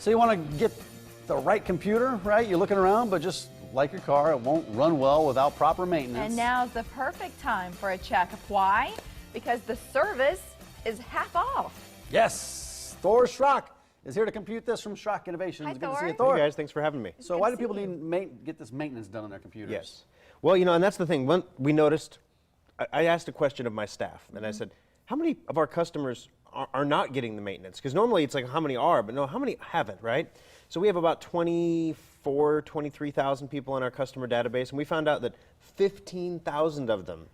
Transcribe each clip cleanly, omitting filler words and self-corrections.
So you want to get the right computer, right? You're looking around, but just like your car, it won't run well without proper maintenance. And now's the perfect time for a checkup. Why? Because the service is half off. Yes, Thor Schrock is here to compute this from Schrock Innovations. Hi, Good to Thor. see you, Thor. Hey guys, thanks for having me. So why do people need get this maintenance done on their computers? Yes. Well, you know, and that's the thing. When we noticed, I asked a question of my staff, and I said, how many of our customers are not getting the maintenance? Because normally it's like how many are, but no, how many haven't, right? So we have about 23,000 people in our customer database, and we found out that 15,000 of them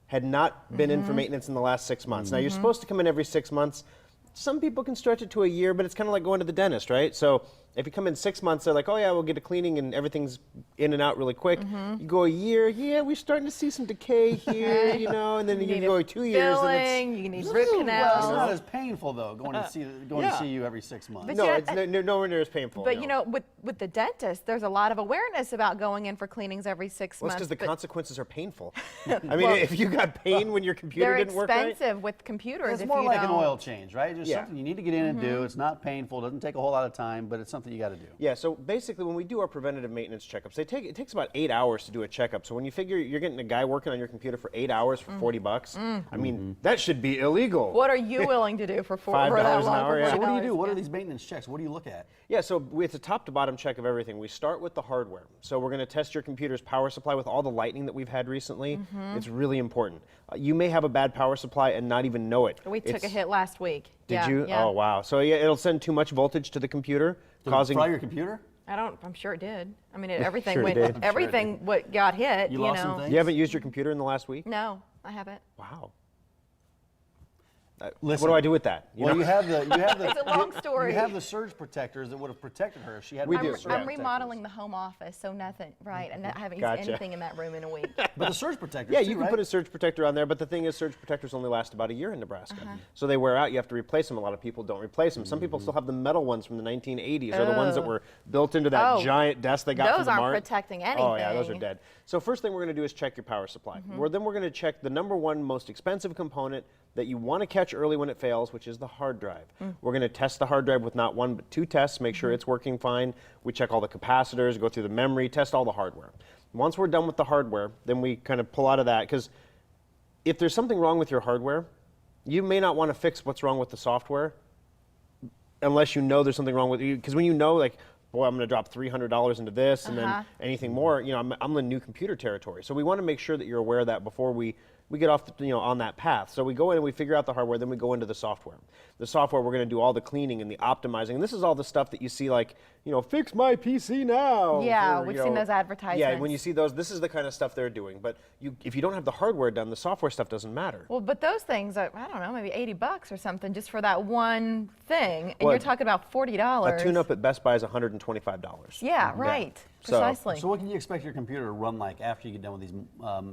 had not been in for maintenance in the last 6 months. Now, you're supposed to come in every 6 months. Some people can stretch it to a year, but it's kind of like going to the dentist, right? So if you come in 6 months, they're like, oh yeah, we'll get a cleaning and everything's in and out really quick. You go a year, yeah, we're starting to see some decay here, you know, and then you go 2 years. Filling, you need root Well, canals. it's not as painful though, going to see you every 6 months. But No, yeah, it's nowhere near as painful. But no. you know, with the dentist, there's a lot of awareness about going in for cleanings every 6 Well, it's months. because the but consequences are painful. I mean, if you got pain when your computer they're didn't work right. expensive with computers. It's if more you like don't. an oil change, right? Just Yeah. something you need to get in and do. It's not painful, doesn't take a whole lot of time, but it's something you got to do. Yeah, so basically when we do our preventative maintenance checkups, it takes about 8 hours to do a checkup. So when you figure you're getting a guy working on your computer for 8 hours for $40, I mean, that should be illegal. What are you willing to do for $5 that an long? hour, for yeah. So what do you $40? do? What are these maintenance checks? What do you look at? Yeah, so it's a top to bottom check of everything. We start with the hardware. So we're going to test your computer's power supply with all the lightning that we've had recently. It's really important. You may have a bad power supply and not even know it. We took a hit last week. Did you? Yeah. Oh, wow. So yeah, it'll send too much voltage to the computer, Did causing... it fry your computer? I'm sure it did. I mean, everything Sure it went. did. Everything what got hit. You You lost know. some things? You haven't used your computer in the last week? No, I haven't. Wow. Listen, What do I do with that? Well, you have the It's a long story. You have the surge protectors that would have protected her if she had. We one do, of the surge yeah. I'm protectors. remodeling the home office, so nothing. Right, and I haven't used Gotcha. anything in that room in a week. But the surge protectors. Yeah, too, you can right? put a surge protector on there, but the thing is surge protectors only last about a year in Nebraska. So they wear out, you have to replace them. A lot of people don't replace them. Some people still have the metal ones from the 1980s or the ones that were built into that Oh. giant desk they got from Those the aren't mart. protecting Oh yeah, those are anything. dead. So first thing we're going to do is check your power supply. Then we're going to check the number one most expensive component that you want to catch early when it fails, which is the hard drive. We're going to test the hard drive with not one but two tests, make sure it's working fine. We check all the capacitors, go through the memory, test all the hardware. Once we're done with the hardware, then we kind of pull out of that, because if there's something wrong with your hardware, you may not want to fix what's wrong with the software unless you know there's something wrong with you. Because when you know, like, boy, I'm going to drop $300 into this, and then anything more, you know, I'm in new computer territory. So we want to make sure that you're aware of that before we get off, on that path. So we go in and we figure out the hardware, then we go into the software. The software, we're going to do all the cleaning and the optimizing. And this is all the stuff that you see, like, fix my PC now. Yeah, or, we've seen those advertisements. Yeah, when you see those, this is the kind of stuff they're doing. But if you don't have the hardware done, the software stuff doesn't matter. Well, but those things are, I don't know, maybe $80 or something just for that one thing, and Well, you're talking about $40. A tune-up at Best Buy is $125. Yeah, right. So- Precisely. So what can you expect your computer to run like after you get done with these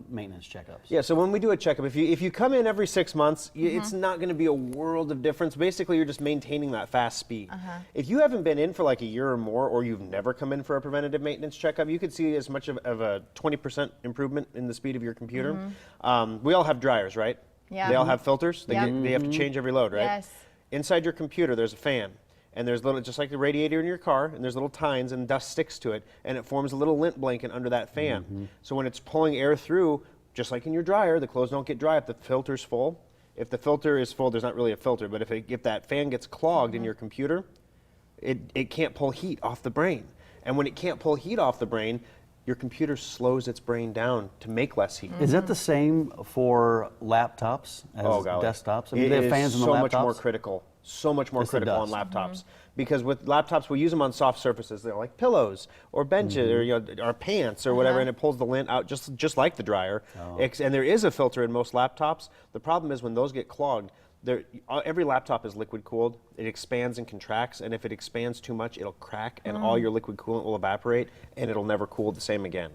maintenance checkups? Yeah, so when we do a checkup, if you come in every 6 months, it's not going to be a world of difference. Basically, you're just maintaining that fast speed. If you haven't been in for like a year or more, or you've never come in for a preventative maintenance checkup, you could see as much of a 20% improvement in the speed of your computer. We all have dryers, right? Yeah. They all have filters. They, Yep. they have to change every load, right? Yes. Inside your computer, there's a fan. And there's little, just like the radiator in your car, and there's little tines, and dust sticks to it, and it forms a little lint blanket under that fan. So when it's pulling air through, just like in your dryer, the clothes don't get dry if the filter's full. If the filter is full, there's not really a filter, but if that fan gets clogged in your computer, it can't pull heat off the brain. And when it can't pull heat off the brain, your computer slows its brain down to make less heat. Is that the same for laptops as golly. desktops? I mean, do It they have is fans in the so laptops? much more critical. So much more Yes, it critical on does. laptops. Because with laptops, we use them on soft surfaces. They're like pillows or benches or our pants or whatever, and it pulls the lint out just like the dryer. And there is a filter in most laptops. The problem is when those get clogged, every laptop is liquid cooled. It expands and contracts, and if it expands too much, it'll crack, and all your liquid coolant will evaporate, and it'll never cool the same again.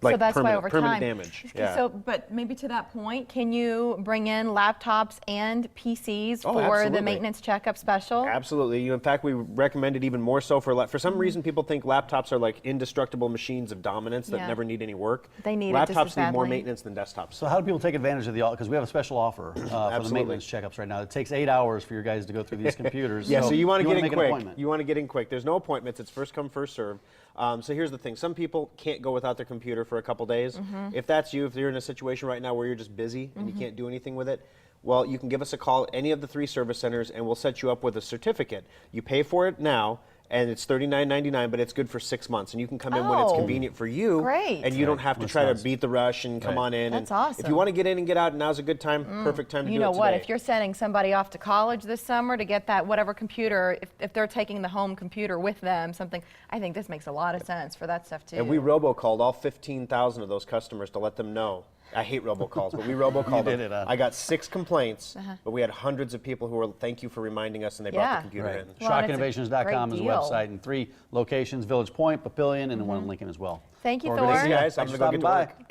Like so that's why permanent, over permanent time. damage. Okay, Yeah. So, but maybe to that point, can you bring in laptops and PCs Oh, for the absolutely. maintenance checkup special? Absolutely. In fact, we recommend it even more so for some reason. People think laptops are like indestructible machines of dominance that Yeah. never need any work. They need it laptops just as need more badly. maintenance than desktops. So how do people take advantage of because we have a special offer for the Absolutely. maintenance checkups right right now. It takes 8 hours for your guys to go through these computers. Yeah, so you want to get in make an quick. appointment. You want to get in quick. There's no appointments. It's first come, first serve. So here's the thing. Some people can't go without their computer for a couple days. If that's you, if you're in a situation right now where you're just busy and you can't do anything with it, well, you can give us a call at any of the 3 service centers and we'll set you up with a certificate. You pay for it now, and it's $39.99, but it's good for 6 months. And you can come in when it's convenient for you. Great. And you don't have to try to beat the rush and come on in. That's and awesome. If you want to get in and get out, now's a good time, perfect time to do it You know what, today. if you're sending somebody off to college this summer to get that whatever computer, if they're taking the home computer with them, something, I think this makes a lot of sense for that stuff too. And we robocalled all 15,000 of those customers to let them know. I hate robocalls, but we robocalled them. did it, huh? I got 6 complaints, but we had hundreds of people who were, thank you for reminding us, and they brought the computer in. Well, SchrockInnovations.com is the great deal. website, and 3 locations, Village Point, Papillion, and one in Lincoln as well. Thank you, Or Thor. Thanks, guys. I'm Thanks going for to go get stopping to by. work.